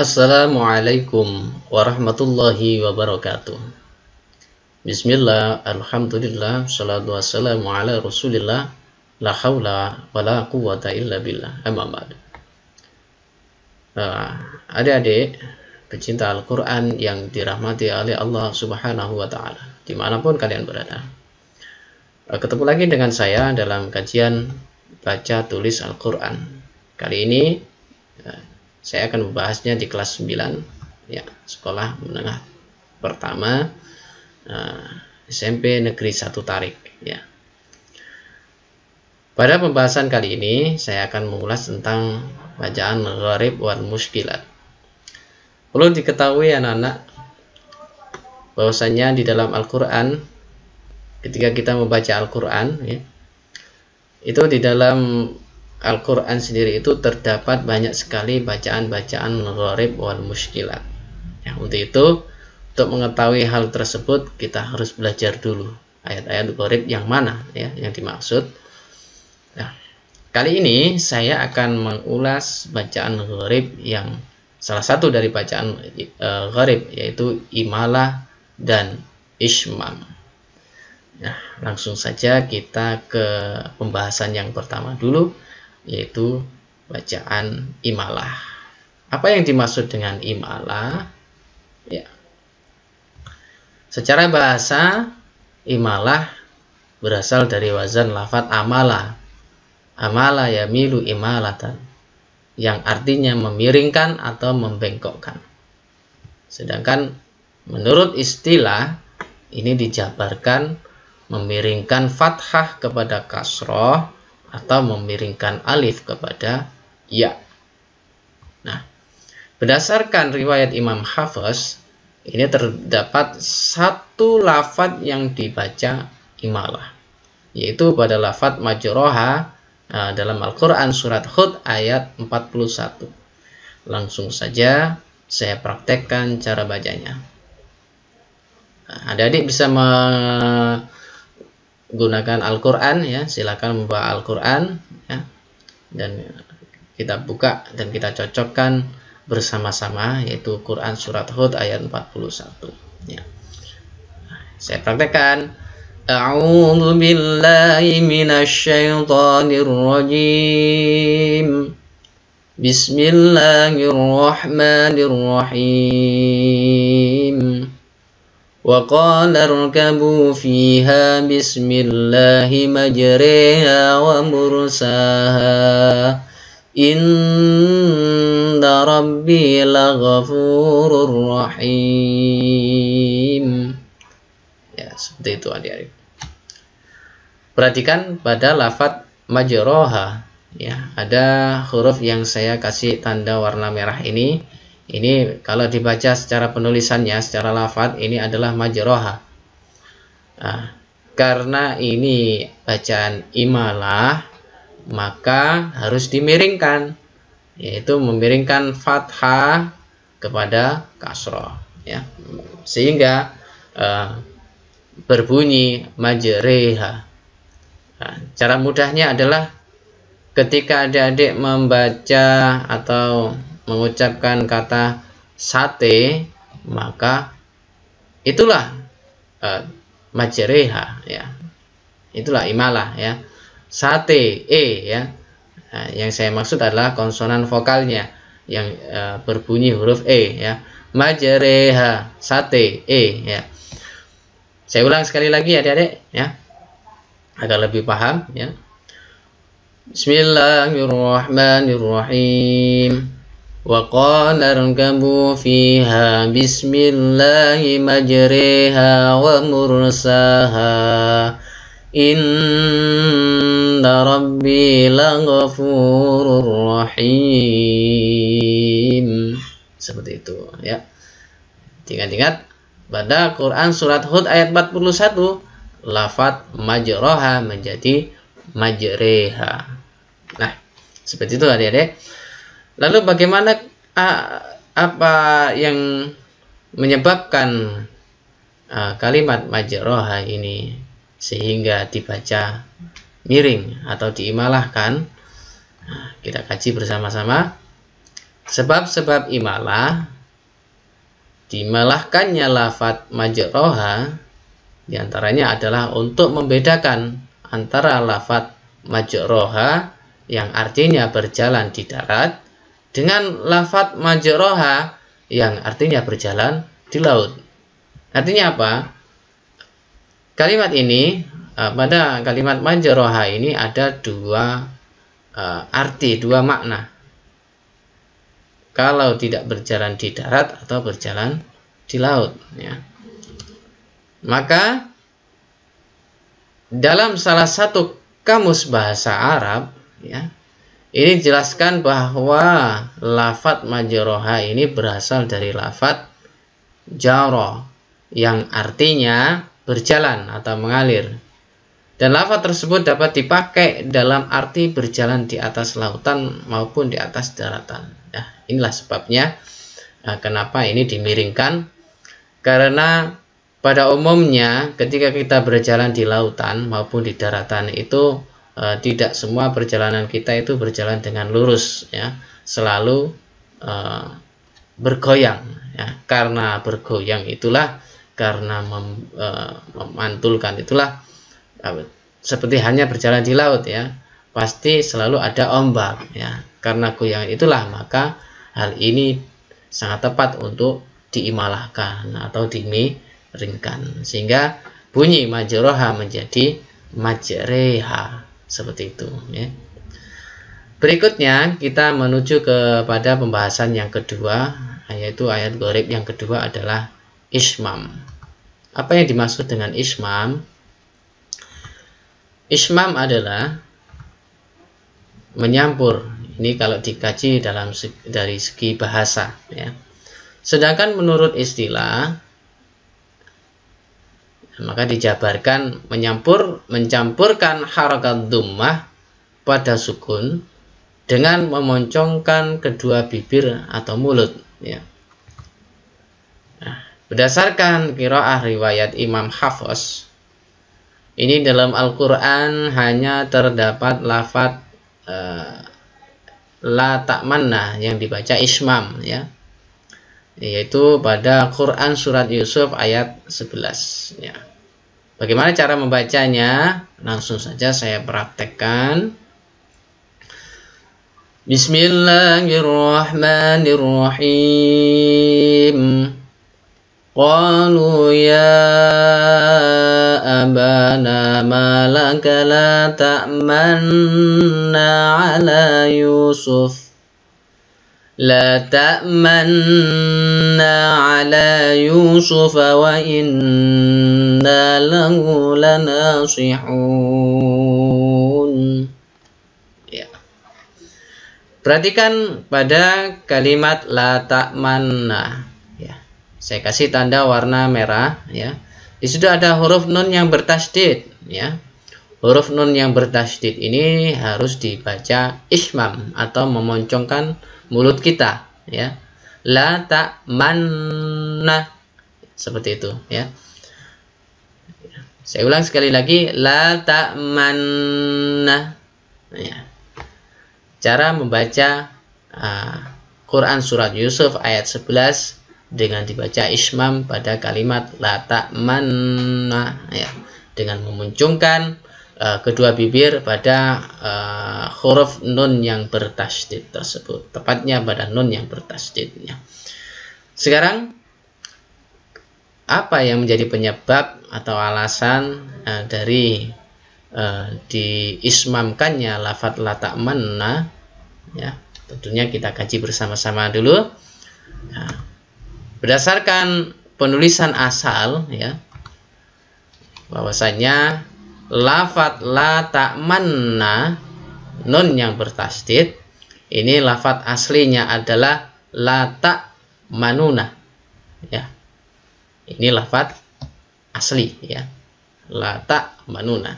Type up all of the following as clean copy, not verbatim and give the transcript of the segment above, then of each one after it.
Assalamualaikum warahmatullahi wabarakatuh. Bismillah, alhamdulillah, salatu wassalamu ala rasulillah, la hawla wa la quwwata illa billah, amma ba'du. Adik-adik pecinta Al-Quran yang dirahmati oleh Allah subhanahu wa ta'ala, dimanapun kalian berada, ketemu lagi dengan saya dalam kajian baca tulis Al-Quran. Kali ini saya akan membahasnya di kelas 9 ya, sekolah menengah pertama SMP Negeri 1 Tarik ya. Pada pembahasan kali ini saya akan mengulas tentang bacaan gharib wal mushkilat. Perlu diketahui anak-anak bahwasanya di dalam Al-Quran, ketika kita membaca Al-Quran ya, itu di dalam Al-Quran sendiri itu terdapat banyak sekali bacaan-bacaan gharib wal mushkilat ya. Untuk mengetahui hal tersebut kita harus belajar dulu ayat-ayat gharib yang mana ya yang dimaksud. Nah, kali ini saya akan mengulas bacaan gharib yang salah satu dari bacaan gharib, yaitu imalah dan ishmam. Nah, langsung saja kita ke pembahasan yang pertama dulu, yaitu bacaan imalah. Apa yang dimaksud dengan imalah? Ya. Secara bahasa, imalah berasal dari wazan lafadz amala. Amala yamilu imalatan, yang artinya memiringkan atau membengkokkan. Sedangkan menurut istilah ini dijabarkan memiringkan fathah kepada kasroh atau memiringkan alif kepada ya. Nah, berdasarkan riwayat Imam Hafiz, ini terdapat satu lafadz yang dibaca imalah, yaitu pada lafadz majroha dalam Al-Quran surat Hud ayat 41. Langsung saja saya praktekkan cara bacanya. Adik-adik bisa gunakan Al-Quran ya, silakan membawa Al-Quran ya, dan kita buka dan kita cocokkan bersama-sama, yaitu Quran surat Hud ayat 41 ya. Saya praktekkan. A'udzu billahi minasyaitonir rajim. Bismillahirrahmanirrahim. Wa qala irkabu fiha bismillahi majriha wa mursaha inna rabbi laghafurur rahim. Ya, seperti itu adik-adik. Perhatikan pada lafadz majroha ya, ada huruf yang saya kasih tanda warna merah ini. Ini kalau dibaca secara penulisannya, secara lafadz ini adalah majroha. Nah, karena ini bacaan imalah, maka harus dimiringkan, yaitu memiringkan fathah kepada kasroh ya, sehingga berbunyi majreha. Nah, cara mudahnya adalah ketika adik-adik membaca atau mengucapkan kata sate, maka itulah majreha ya, itulah imalah ya. Sate ya. Nah, yang saya maksud adalah konsonan vokalnya yang berbunyi huruf ya. Majreha, sate ya. Saya ulang sekali lagi adik-adik ya, agar lebih paham ya. Bismillahirrahmanirrahim. Wa qala irkabu fiha bismillahi majriha wa mursaha inna rabbi laghafurur rahim. Seperti itu ya. Ingat-ingat pada Quran surat Hud ayat 41, lafadz majroha menjadi majreha. Nah, seperti itu adik-adik. Lalu bagaimana apa yang menyebabkan kalimat majroha ini sehingga dibaca miring atau diimalahkan? Nah, kita kaji bersama-sama. Sebab-sebab imalah, dimalahkannya lafadz majroha, diantaranya adalah untuk membedakan antara lafadz majroha yang artinya berjalan di darat dengan lafadz majroha yang artinya berjalan di laut. Artinya apa? Kalimat ini, pada kalimat majroha ini ada dua arti, dua makna. Kalau tidak berjalan di darat atau berjalan di laut, ya. Maka dalam salah satu kamus bahasa Arab, ya, ini dijelaskan bahwa lafadz majroha ini berasal dari lafadz jaro yang artinya berjalan atau mengalir. Dan lafadz tersebut dapat dipakai dalam arti berjalan di atas lautan maupun di atas daratan. Nah, inilah sebabnya kenapa ini dimiringkan. Karena pada umumnya ketika kita berjalan di lautan maupun di daratan itu tidak semua perjalanan kita itu berjalan dengan lurus, ya, selalu bergoyang, ya. Karena bergoyang itulah, karena memantulkan itulah, seperti hanya berjalan di laut, ya, pasti selalu ada ombak, ya. Karena goyang itulah maka hal ini sangat tepat untuk diimalahkan atau dimiringkan, sehingga bunyi majroha menjadi majreha, seperti itu, ya. Berikutnya kita menuju kepada pembahasan yang kedua, yaitu ayat gharib yang kedua adalah ismam. Apa yang dimaksud dengan ismam? Ismam adalah menyampur. Ini kalau dikaji dari segi bahasa, ya. Sedangkan menurut istilah, maka dijabarkan mencampurkan harakat dhammah pada sukun dengan memoncongkan kedua bibir atau mulut, ya. Nah, berdasarkan qiraah riwayat Imam Hafs, ini dalam Al-Quran hanya terdapat lafadz la ta'manna yang dibaca ismam, ya, yaitu pada Quran surat Yusuf ayat 11, ya. Bagaimana cara membacanya? Langsung saja saya praktekkan. Bismillahirrahmanirrahim. Qalu ya abana ma laka la ta'manna ala Yusuf La ta'manna ala Yusuf wa inna lahu lanasihun. Ya. Perhatikan pada kalimat la ta'manna, ya. Saya kasih tanda warna merah, ya. Di situ ada huruf nun yang bertasydid, ya. Huruf nun yang bertasydid ini harus dibaca ismam atau memoncongkan mulut kita, ya. La ta'manna, seperti itu, ya. Saya ulang sekali lagi, la ta'manna, ya. Cara membaca Quran surat Yusuf ayat 11 dengan dibaca ismam pada kalimat la ta'manna, ya, dengan memuncungkan kedua bibir pada huruf nun yang bertasydid tersebut, tepatnya pada nun yang bertasydidnya. Sekarang apa yang menjadi penyebab atau alasan dari diismamkannya lafadz la ta'manna, ya, tentunya kita kaji bersama-sama dulu. Nah, berdasarkan penulisan asal, ya, bahwasanya lafadz la ta'manna nun yang bertasydid ini lafadz aslinya adalah la ta'manuna, ya. Ini lafadz asli, ya, la ta'manuna.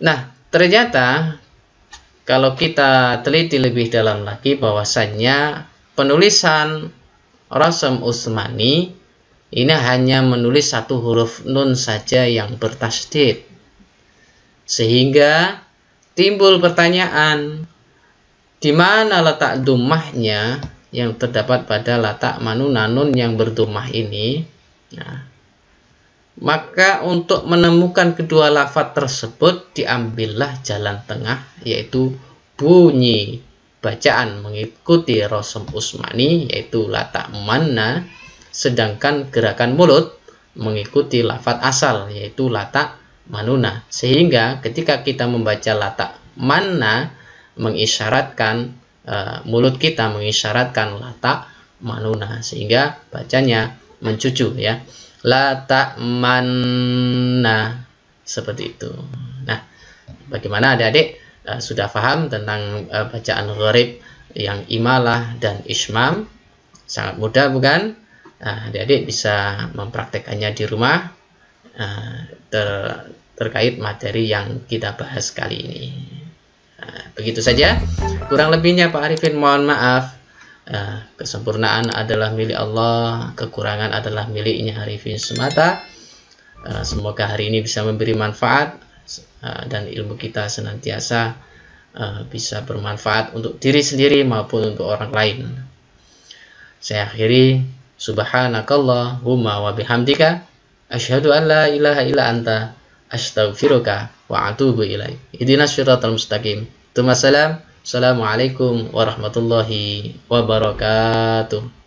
Nah, ternyata kalau kita teliti lebih dalam lagi bahwasannya penulisan Rasm Utsmani ini hanya menulis satu huruf nun saja yang bertasydid, sehingga timbul pertanyaan, Di mana letak dhammahnya yang terdapat pada letak manuna nun yang berdhammah ini? Nah, maka untuk menemukan kedua lafaz tersebut diambillah jalan tengah, yaitu bunyi bacaan mengikuti Rasm Utsmani yaitu letak manna, sedangkan gerakan mulut mengikuti lafaz asal yaitu letak manuna. Sehingga ketika kita membaca letak manna mengisyaratkan mulut kita mengisyaratkan letak manuna, sehingga bacanya mencucu ya, letak manna, seperti itu. Nah, bagaimana adik-adik sudah paham tentang bacaan gharib yang imalah dan ismam? Sangat mudah bukan? Adik-adik bisa mempraktekannya di rumah terkait materi yang kita bahas kali ini. Begitu saja, kurang lebihnya Pak Arifin mohon maaf. Kesempurnaan adalah milik Allah, kekurangan adalah miliknya Arifin semata. Semoga hari ini bisa memberi manfaat dan ilmu kita senantiasa bisa bermanfaat untuk diri sendiri maupun untuk orang lain. Saya akhiri, subhanakallahumma wa bihamdika asyhadu an la ilaha illa anta astaghfiruka wa atubu ilaik. Ihdinas siratal mustaqim. Assalamualaikum warahmatullahi wabarakatuh.